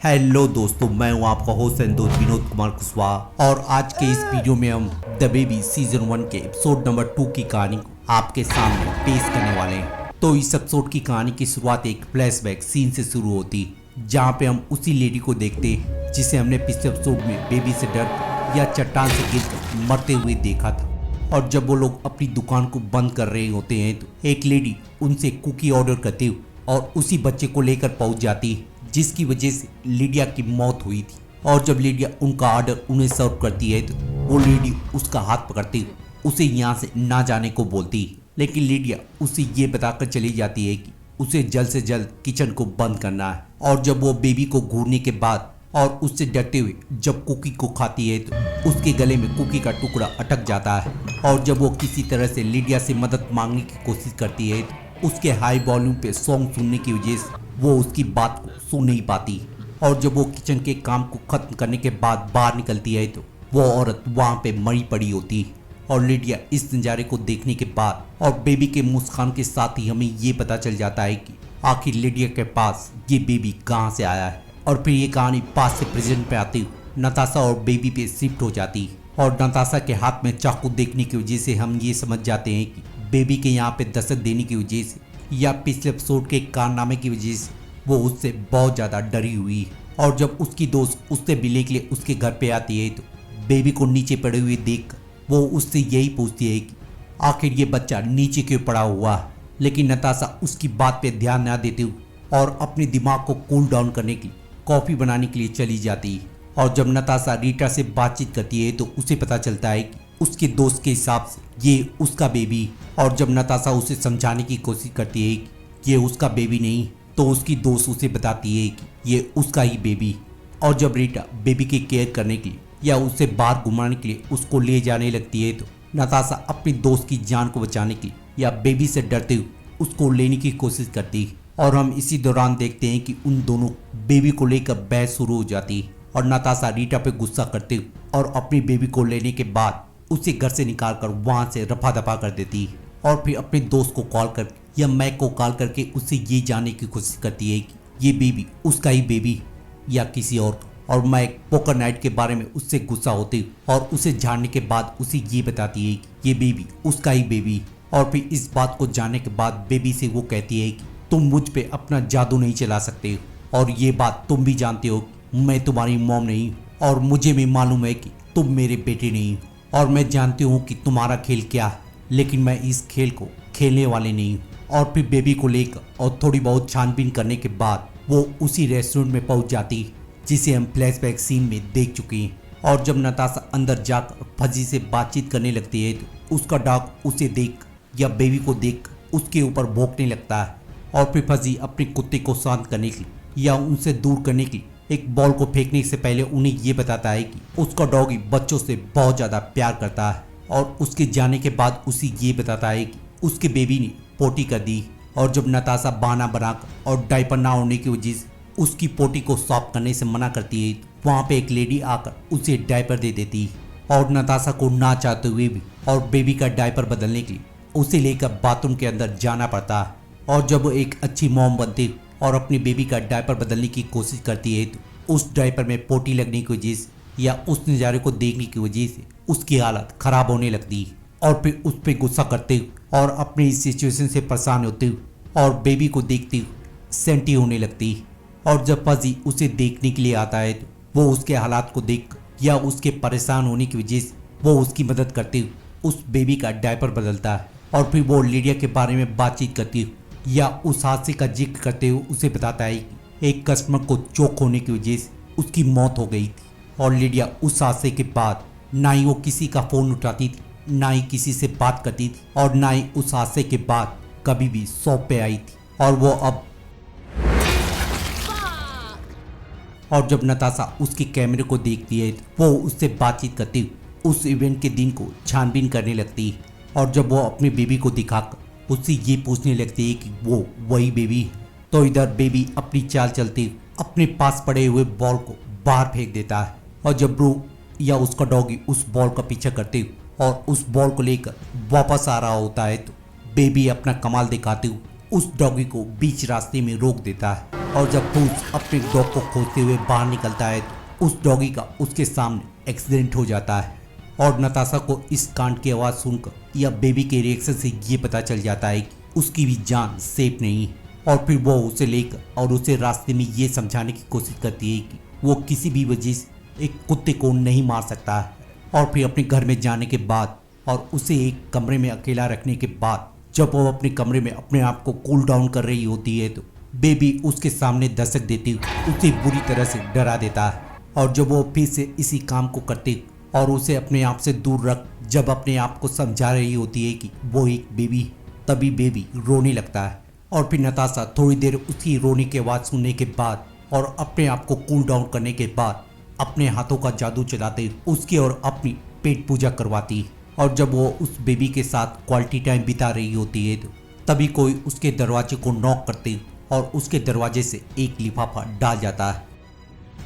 Hello दोस्तों, मैं हूं आपका होस्ट संतोष विनोद कुमार कुशवाहा और आज के इस वीडियो में हम द बेबी सीजन 1 के एपिसोड नंबर 2 की कहानी को आपके सामने पेश करने वाले हैं। तो इस एपिसोड की कहानी की शुरुआत एक फ्लैशबैक सीन से शुरू होती, जहां पे हम उसी लेडी को देखते जिसे हमने पिछले एपिसोड में बेबी से डर या चट्टान से गिर मरते हुए देखा था। और जब वो लोग अपनी दुकान को बंद कर रहे होते हैं तो एक लेडी उनसे कुकी ऑर्डर करती और उसी बच्चे को लेकर पहुंच जाती है जिसकी वजह से लिडिया की मौत हुई थी। और जब लिडिया उनका ऑर्डर उन्हें सर्व करती है तो वो लेडी उसका हाथ पकड़ती उसे यहाँ से ना जाने को बोलती, लेकिन लिडिया उसे ये बताकर चली जाती है कि उसे जल्द से जल्द किचन को बंद करना है। और जब वो बेबी को घूरने के बाद और उससे डरते हुए जब कुकी को खाती है तो उसके गले में कुकी का टुकड़ा अटक जाता है। और जब वो किसी तरह से लिडिया से मदद मांगने की कोशिश करती है तो उसके हाई वॉल्यूम पे सॉन्ग सुनने की वजह से वो उसकी बात को सुन नहीं पाती। और जब वो किचन के काम को खत्म करने के बाद बाहर निकलती है तो वो औरत वहाँ पे मरी पड़ी होती है। और लिडिया इस नज़ारे को देखने के बाद और बेबी के मुस्कान के साथ ही हमें ये पता चल जाता है कि आखिर लिडिया के पास ये बेबी कहाँ से आया है। और फिर ये कहानी पास से प्रेजेंट पे आती नताशा और बेबी पे शिफ्ट हो जाती और नताशा के हाथ में चाकू देखने की वजह से हम ये समझ जाते हैं कि बेबी के यहाँ पे दस्तक देने की वजह से या पिछले एपिसोड के कारनामे की वजह से वो उससे बहुत ज़्यादा डरी हुई है। और जब उसकी दोस्त उससे मिलने के लिए उसके घर पे आती है तो बेबी को नीचे पड़े हुए देख वो उससे यही पूछती है कि आखिर ये बच्चा नीचे क्यों पड़ा हुआ है। लेकिन नताशा उसकी बात पे ध्यान ना देते हुए और अपने दिमाग को कूल डाउन करने के लिए कॉफ़ी बनाने के लिए चली जाती है। और जब नताशा रीटा से बातचीत करती है तो उसे पता चलता है कि उसके दोस्त के हिसाब से ये उसका बेबी। और जब नताशा उसे समझाने की कोशिश करती है कि ये उसका बेबी नहीं तो उसकी दोस्त उसे बताती है कि ये उसका ही बेबी। और जब रीटा बेबी की केयर करने के लिए या उसे बाहर घुमाने के लिए उसको ले जाने लगती है तो नताशा अपनी दोस्त की जान को बचाने के लिए या बेबी से डरते हुए उसको लेने की कोशिश करती है। और हम इसी दौरान देखते हैं कि उन दोनों बेबी को लेकर बहस शुरू हो जाती है और नताशा रीटा पे गुस्सा करते हुए और अपनी बेबी को लेने के बाद उसे घर से निकालकर वहां से रफा दफा कर देती है। और फिर अपने दोस्त को कॉल करके या मैक को कॉल करके उससे ये जानने की कोशिश करती है कि ये बेबी उसका ही बेबी या किसी और का। और मैक पोकर नाइट के बारे में उससे गुस्सा होते हुए और उसे जानने के बाद उसे ये बताती है कि ये बेबी उसका ही बेबी। और फिर इस बात को जानने के बाद बेबी से वो कहती है कि तुम मुझ पे अपना जादू नहीं चला सकते और ये बात तुम भी जानते हो मैं तुम्हारी मॉम नहीं और मुझे भी मालूम है कि तुम मेरे बेटे नहीं और मैं जानती हूँ कि तुम्हारा खेल क्या है, लेकिन मैं इस खेल को खेलने वाले नहीं हूँ। और फिर बेबी को लेकर और थोड़ी बहुत छानबीन करने के बाद वो उसी रेस्टोरेंट में पहुँच जाती है जिसे हम फ्लैशबैक सीन में देख चुके हैं। और जब नताशा अंदर जाकर फजी से बातचीत करने लगती है तो उसका डॉग उसे देख या बेबी को देख उसके ऊपर भौंकने लगता है। और फिर फजी अपने कुत्ते को शांत करने के लिए या उनसे दूर करने के लिए एक बॉल को फेंकने से पहले उन्हें ये बताता है कि उसका डॉगी बच्चों से बहुत ज़्यादा प्यार करता है। और उसके जाने के बाद उसे ये बताता है कि उसके बेबी ने पोटी कर दी। और जब नताशा बहाना बनाकर और डायपर ना होने की वजह से उसकी पोटी को साफ करने से मना करती है, वहाँ पे एक लेडी आकर उसे डायपर दे देती है। और नताशा को ना चाहते हुए भी और बेबी का डायपर बदलने के लिए उसे लेकर बाथरूम के अंदर जाना पड़ता है। और जब वो एक अच्छी मॉम बनती और अपनी बेबी का डायपर बदलने की कोशिश करती है तो उस डायपर में पोटी लगने की वजह से या उस नज़ारे को देखने की वजह से उसकी हालत ख़राब होने लगती है। और फिर उस पर गुस्सा करते हुए और अपनी इस सिचुएशन से परेशान होते हुए और बेबी को देखते हुए सेंटी होने लगती है। और जब फजी उसे देखने के लिए आता है तो वो उसके हालात को देख या उसके परेशान होने की वजह से वो उसकी मदद करते हुए उस बेबी का डायपर बदलता है। और फिर वो लिडिया के बारे में बातचीत करती हुई या उस हादसे का जिक्र करते हुए उसे बताता है कि एक कस्टमर को चोक होने की वजह से उसकी मौत हो गई थी। और लिडिया उस हादसे के बाद ना ही वो किसी का फ़ोन उठाती थी, ना ही किसी से बात करती थी और ना ही उस हादसे के बाद कभी भी शॉप पे आई थी। और वो अब और जब नताशा उसके कैमरे को देखती है तो वो उससे बातचीत करती हुई उस इवेंट के दिन को छानबीन करने लगती है। और जब वो अपनी बेबी को दिखाकर उससे ये पूछने लगती है कि वो वही बेबी है तो इधर बेबी अपनी चाल चलती अपने पास पड़े हुए बॉल को बाहर फेंक देता है। और जब ब्रू या उसका डॉगी उस बॉल का पीछा करते हुए और उस बॉल को लेकर वापस आ रहा होता है तो बेबी अपना कमाल दिखाते हुए उस डॉगी को बीच रास्ते में रोक देता है। और जब पुलिस अपने डॉग को खोजते हुए बाहर निकलता है तो उस डॉगी का उसके सामने एक्सीडेंट हो जाता है और नताशा को इस कांड की आवाज़ सुनकर या बेबी के रिएक्शन से ये पता चल जाता है कि उसकी भी जान सेफ नहीं है। और फिर वो उसे लेकर और उसे रास्ते में ये समझाने की कोशिश करती है कि वो किसी भी वजह से एक कुत्ते को नहीं मार सकता है। और फिर अपने घर में जाने के बाद और उसे एक कमरे में अकेला रखने के बाद जब वो अपने कमरे में अपने आप को कूल डाउन कर रही होती है तो बेबी उसके सामने दस्तक देती हुई उसे बुरी तरह से डरा देता है। और जब वो फिर से इसी काम को करते और उसे अपने आप से दूर रख जब अपने आप को समझा रही होती है कि वो एक बेबी, तभी बेबी रोने लगता है। और फिर नताशा थोड़ी देर उसकी रोने की आवाज़ सुनने के बाद और अपने आप को कूल डाउन करने के बाद अपने हाथों का जादू चलाते उसकी और अपनी पेट पूजा करवाती है। और जब वो उस बेबी के साथ क्वालिटी टाइम बिता रही होती है तो तभी कोई उसके दरवाजे को नॉक करते और उसके दरवाजे से एक लिफाफा डाल जाता है।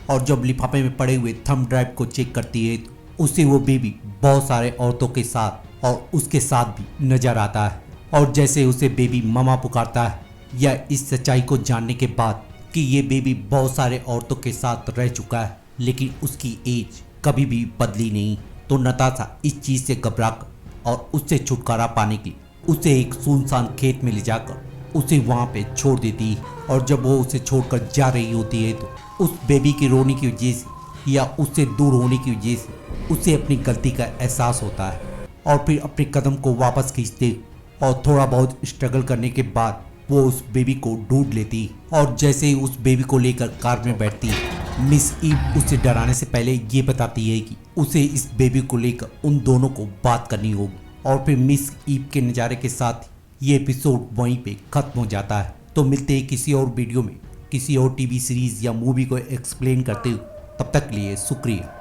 और जब लिफाफे में पड़े हुए थंब ड्राइव को चेक करती है तो उसे वो बेबी बहुत सारे औरतों के साथ और उसके साथ भी नजर आता है। और जैसे उसे बेबी मामा पुकारता है या इस सच्चाई को जानने के बाद कि ये बेबी बहुत सारे औरतों के साथ रह चुका है लेकिन उसकी एज कभी भी बदली नहीं, तो नताशा इस चीज़ से घबराकर और उससे छुटकारा पाने के लिए उसे एक सुनसान खेत में ले जाकर उसे वहाँ पे छोड़ देती है। और जब वो उसे छोड़कर जा रही होती है तो उस बेबी के रोने की वजह से या उससे दूर होने की वजह से उसे अपनी गलती का एहसास होता है। और फिर अपने कदम को वापस खींचते और थोड़ा बहुत स्ट्रगल करने के बाद वो उस बेबी को ढूंढ लेती और जैसे ही उस बेबी को लेकर कार में बैठती मिस ईव उसे डराने से पहले ये बताती है कि उसे इस बेबी को लेकर उन दोनों को बात करनी होगी। और फिर मिस ईव के नज़ारे के साथ ये एपिसोड वहीं पे खत्म हो जाता है। तो मिलते हैं किसी और वीडियो में किसी और टीवी सीरीज या मूवी को एक्सप्लेन करते हुए, तब तक के लिए शुक्रिया।